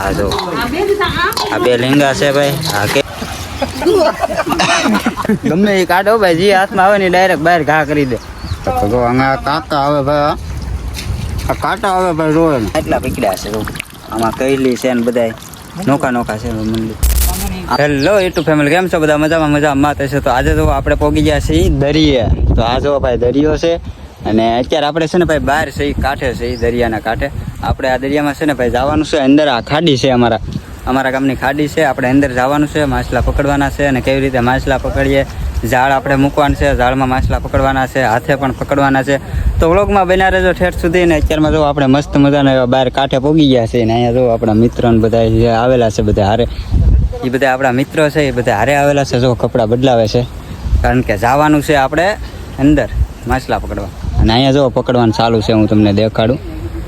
આ જો આ બે લીંગા છે ભાઈ. આ કે ગમે એ કાઢો ભાઈ, જે હાથમાં આવે ને ડાયરેક્ટ બહાર ઘા કરી દે. તો જો આ કાંટા આવે ભાઈ, આ કાંટા આવે ભાઈ રોડ એટલા પકડ્યા છે. આમાં કઈલી છે ને બધા નોકા નોકા છે મંદિર. હેલો યુટ્યુબ ફેમિલી, કેમ છો બધા? મજામાં મજામાં છે. તો આજે જો આપણે પહોંચી ગયા છીએ દરિયા. તો આ જો ભાઈ દરિયો છે અને અત્યારે આપણે છે ને ભાઈ બહાર છે કાંઠે છે, દરિયાના કાંઠે. આપણે આ દરિયામાં છે ને ભાઈ જવાનું છે અંદર. આ ખાડી છે અમારા ગામની ખાડી છે. આપણે અંદર જવાનું છે, માછલા પકડવાના છે અને કેવી રીતે માછલા પકડીએ. ઝાડ આપણે મૂકવાનું છે, ઝાડમાં માછલા પકડવાના છે, હાથે પણ પકડવાના છે. તો વ્લોગમાં બન્યા રહેજો ઠેઠ સુધી. ને અત્યારમાં જો આપણે મસ્ત મજાના એવા બહાર કાંઠે પહોંચી ગયા છે ને અહીંયા જો આપણા મિત્રો ને બધા આવેલા છે, બધા હારે. એ બધા આપણા મિત્રો છે, એ બધા હારે આવેલા છે. જો કપડાં બદલાવે છે કારણ કે જવાનું છે આપણે અંદર માછલા પકડવા. અને અહીંયા જો પકડવાનું ચાલુ છે, હું તમને દેખાડું.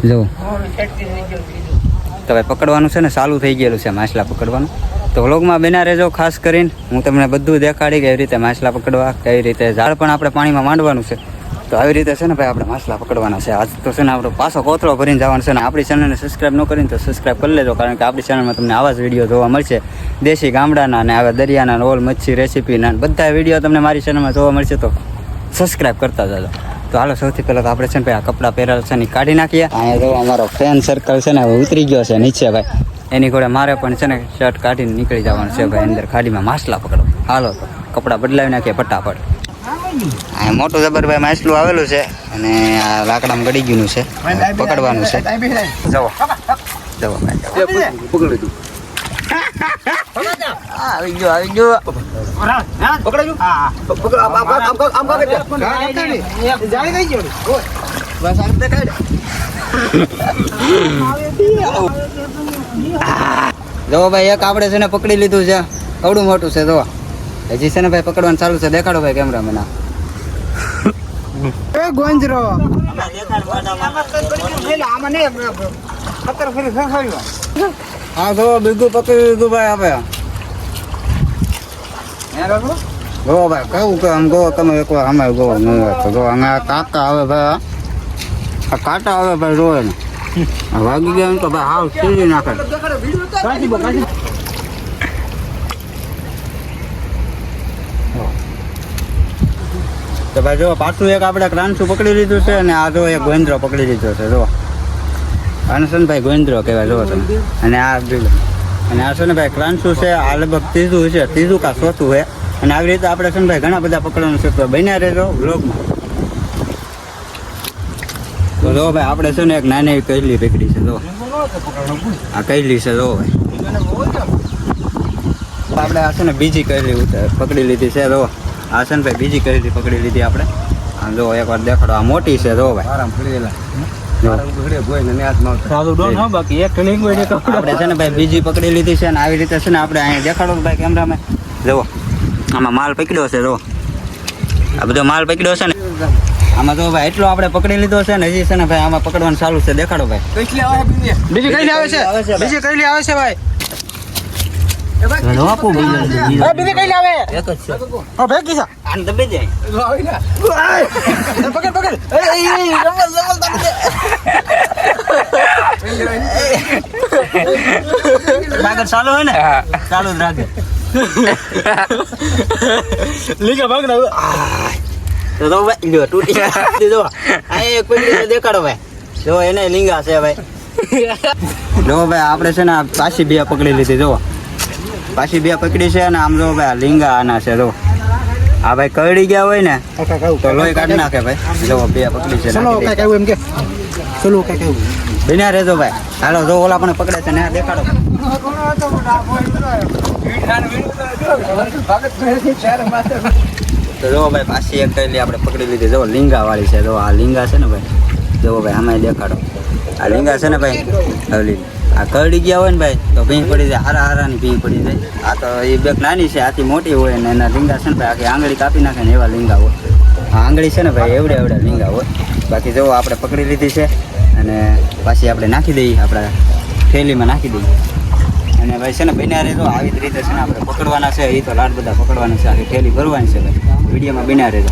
જો તો ભાઈ પકડવાનું છે ને ચાલુ થઈ ગયેલું છે માછલા પકડવાનું. તો વ્લોગમાં બન્યા રહેજો ખાસ કરીને. હું તમને બધું દેખાડી કેવી રીતે માછલા પકડવા, કઈ રીતે ઝાડ પણ આપણે પાણીમાં માંડવાનું છે. તો આવી રીતે છે ને ભાઈ આપણે માછલા પકડવાના છે. આજ તો છે ને આપણો પાછો કોથળો ભરીને જવાનું છે. ને આપણી ચેનલને સબસ્ક્રાઈબ ન કરીને તો સબસ્ક્રાઈબ કરી લેજો, કારણ કે આપણી ચેનલમાં તમને આવા જ વિડીયો જોવા મળશે, દેશી ગામડાના અને આવા દરિયાના ઓલ મચ્છી રેસીપીના બધા વિડીયો તમને મારી ચેનલમાં જોવા મળશે. તો સબસ્ક્રાઈબ કરતા જાજો. તો હાલો સૌથી પહેલાં તો આપણે છે ને ભાઈ આ કપડાં પહેરેલ છે ને કાઢી નાખીએ. અહીંયા જો અમારો ફ્રેન્ડ સર્કલ છે ને હવે ઉતરી ગયો છે નીચે ભાઈ. એની જોડે મારે પણ છે ને શર્ટ કાઢીને નીકળી જવાનું છે ભાઈ અંદર ખાડીમાં માછલા પકડવા. હાલો તો કપડાં બદલાવી નાખીએ ફટાફટ. અહીંયા મોટું જબરભાઈ માછલું આવેલું છે અને આ લાકડામાં ગળી ગયું છે, પકડવાનું છે. જવો જવો ભાઈ આવી ગયો આવી ગયો. જો ભાઈ એક આપણે છે ને પકડી લીધું છે, કવડું મોટું છે. જો હજી છે ને ભાઈ પકડવાનું ચાલુ છે. દેખાડો ભાઈ કેમેરામેન. ગોંજરો હા જો બીજું પકડી લીધું ભાઈ આપણે. ગો ભાઈ કહું કે આમ ગો તમે એકવાર અમે ગો જો આ કાંટા આવે ભાઈ, આ કાંટા આવે ભાઈ રોય ને વાગી ગયા તો ભાઈ હાવ સીધી નાખે. તો ભાઈ જો પાછું એક આપણે ક્રાંચું પકડી લીધું છે અને આ જો એક ગોવિંદ્રો પકડી લીધો છે. જો આને છે ને ભાઈ ગોવિંદ્રો કહેવાય. જો તમે અને આ છે ને ભાઈ ક્રાંચું છે. આ લગભગ ત્રીજું કા ચોથું છે. અને આવી રીતે આપણે છે ને ભાઈ ઘણા બધા પકડવાનું છે. તો બન્યા રહેજો વ્લોગમાં. તો જો ભાઈ આપણે છે ને એક નાની કૈલી પકડી છે. જો આ કૈલી છે. જો ભાઈ આપણે આ છે ને બીજી કૈલી પકડી લીધી છે. જો આ છે ને ભાઈ બીજી કૈલી પકડી લીધી આપણે. આમ જો એકવાર દેખાડો, આ મોટી છે. જો ભાઈ આપણે છે ને ભાઈ બીજી પકડી લીધી છે. અને આવી રીતે છે ને આપણે અહીંયા દેખાડો ભાઈ કેમેરામાં. જુઓ આમાં માલ પકડ્યો છે. જો આ બધો માલ પકડ્યો છે ને આમાં. તો ભાઈ એટલો આપણે પકડી લીધો છે ને હજી છે ને ભાઈ આમાં પકડવાનું ચાલુ છે. દેખાડો ભાઈ બીજી કઈ આવે છે, બીજી કઈ આવે છે ભાઈ. ચાલુ હોય ને ચાલુ જ રાખે. દેખાડો ભાઈ. જો એને લીંગા છે ભાઈ. જો ભાઈ આપણે છે ને પાછી બે પકડી લીધી. જો પાછી બે પકડી છે અને આમ જો ભાઈ લીંગા આના છે. જો આ ભાઈ કરડી ગયા હોય ને તો લોહી કાઢી નાખે ભાઈ. જો બે પકડી છે. બન્યા રહેજો ભાઈ. હાલો જો ઓલા પણ પકડે છે ને દેખાડો. તો જો ભાઈ પાછી એક કૈલી આપણે પકડી લીધી. જો લીંગા વાળી છે. જો આ લીંગા છે ને ભાઈ. જો ભાઈ આમાં દેખાડો. આ લીંગા છે ને ભાઈ. હવલી આ કરડી ગયા હોય ને ભાઈ તો ભીંગ પડી જાય. હારાની ભીંગ પડી જાય. આ તો એ બેક નાની છે, આથી મોટી હોય ને એના લીંગા છે ને ભાઈ આખી આંગળી કાપી નાખે ને એવા લીંગા હોય. આ આંગળી છે ને ભાઈ એવડે લીંગા હોય. બાકી જો આપણે પકડી લીધી છે અને પાછી આપણે નાખી દઈએ, આપણા થેલીમાં નાખી દઈએ. અને ભાઈ છે ને બન્યા રહેજો. આવી જ રીતે છે ને આપણે પકડવાના છે. એ તો લાડ બધા પકડવાના છે. આખી થેલી ભરવાની છે ભાઈ. વિડીયોમાં બન્યા રહેજો.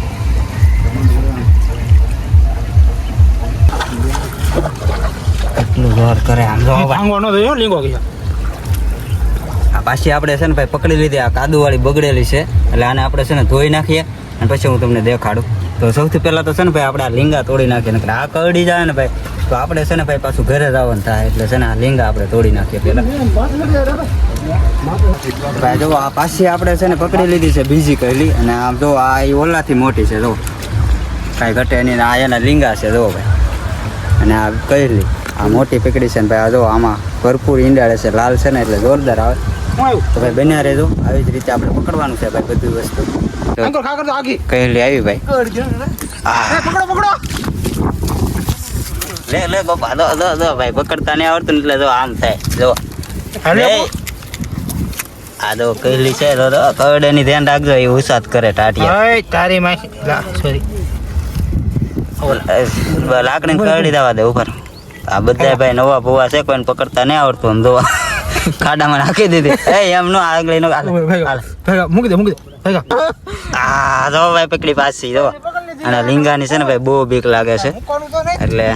એટલું જોર કરે આમ જો ભાંગો ન થયો લીંગો ગયા. પાછી આપણે છે ને ભાઈ પકડી લીધી. આ કાદુવાળી બગડેલી છે એટલે આને આપણે છે ને ધોઈ નાખીએ અને પછી હું તમને દેખાડું. તો સૌથી પહેલાં તો છે ને ભાઈ આપણે આ લીંગા તોડી નાખીએ. નકર આ કરડી જાય ને ભાઈ તો આપણે છે ને ભાઈ પાછું ઘરે જવાનું થાય. એટલે છે ને આ લીંગા આપણે તોડી નાખીએ પહેલાં. ભાઈ જો આ પાછી આપણે છે ને પકડી લીધી છે બીજી કહેલી. અને આમ જો આ એ ઓલાથી મોટી છે જો કાંઈ ઘટે નહીં. આ એના લીંગા છે જો ભાઈ. અને આ કહેલી આ મોટી પકડી છે ને ભાઈ. આ જો આમાં ભરપૂર ઈંડાળે છે, લાલ છે ને એટલે જોરદાર આવે. તો ભાઈ બન્યા રહેજો. આવી જ રીતે આપણે પકડવાનું છે ભાઈ બધી વસ્તુ. કહેલી આવી ભાઈ. લે ગોપા દો ભાઈ. પકડતા નહીં આવડતું એટલે જો આમ થાય જો. આ દો કહેલી છે તો કવડે ની ધ્યાન રાખજો. એ ઉસાદ કરે ટાટિયા. તારી માસી સોરી લાકડી કરડી દેવા દે ઉપર. આ બધા ભાઈ નવા પૌવા છે, કોઈને પકડતા નહીં આવડતું. આમ જોવા ખાડામાં નાખી દીધી. એમ નો આગળ નો મૂકી દે આ જો ભાઈ પકડી પાછી જો. અને લીંગાની છે ને ભાઈ બહુ બીક લાગે છે એટલે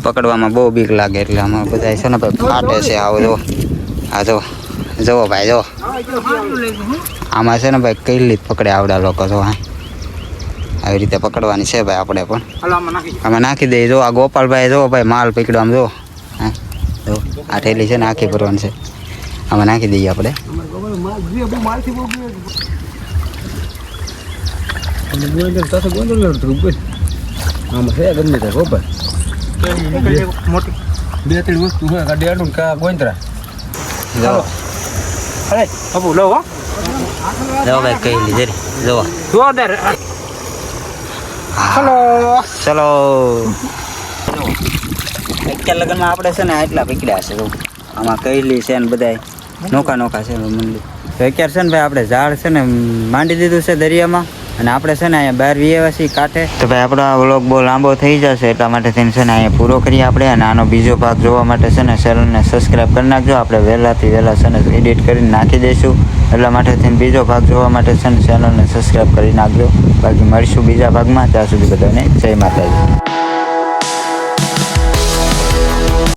પકડવામાં બહુ બીક લાગે. એટલે આમાં બધા છે ને ભાઈ ફાટે છે. આવો જો આ જો ભાઈ જો આમાં છે ને ભાઈ કઈલી પકડે આવડા લોકો જો. હા આવી રીતે પકડવાની છે ભાઈ આપણે પણ. આમાં નાખી દઈએ. જો આ ગોપાલભાઈ જો ભાઈ માલ પકડ્યો આમ જો. હા જો આ થેલી છે ને આખી ભરવાની છે. આમાં નાખી દઈએ આપણે. બે ત્રણ વસ્તુ હોય ગાડી કા ગોંતરા જો લો જો ભાઈ કઈલી જરી જો. જોરદાર. ચલો અત્યાર લગનમાં આપણે છે ને આટલા પકડ્યા છે. આમાં કઈલી છે ને બધા નોખા છે મંદિર. તો અત્યારે છે ને ભાઈ આપણે ઝાડ છે ને માંડી દીધું છે દરિયામાં. અને આપણે છે ને અહીંયા બહાર વીએવા છીએ કાંઠે. તો ભાઈ આપણો આ વ્લોગ બહુ લાંબો થઈ જશે એટલા માટે થઈને છે ને અહીંયા પૂરો કરીએ આપણે. અને આનો બીજો ભાગ જોવા માટે છે ને ચેનલને સબસ્ક્રાઈબ કરી નાખજો. આપણે વહેલાથી વહેલા છે ને એડિટ કરીને નાખી દઈશું. એટલા માટે થઈને બીજો ભાગ જોવા માટે છે ને ચેનલને સબસ્ક્રાઈબ કરી નાખજો. બાકી મળીશું બીજા ભાગમાં. ત્યાં સુધી બધાને જય માતાજી.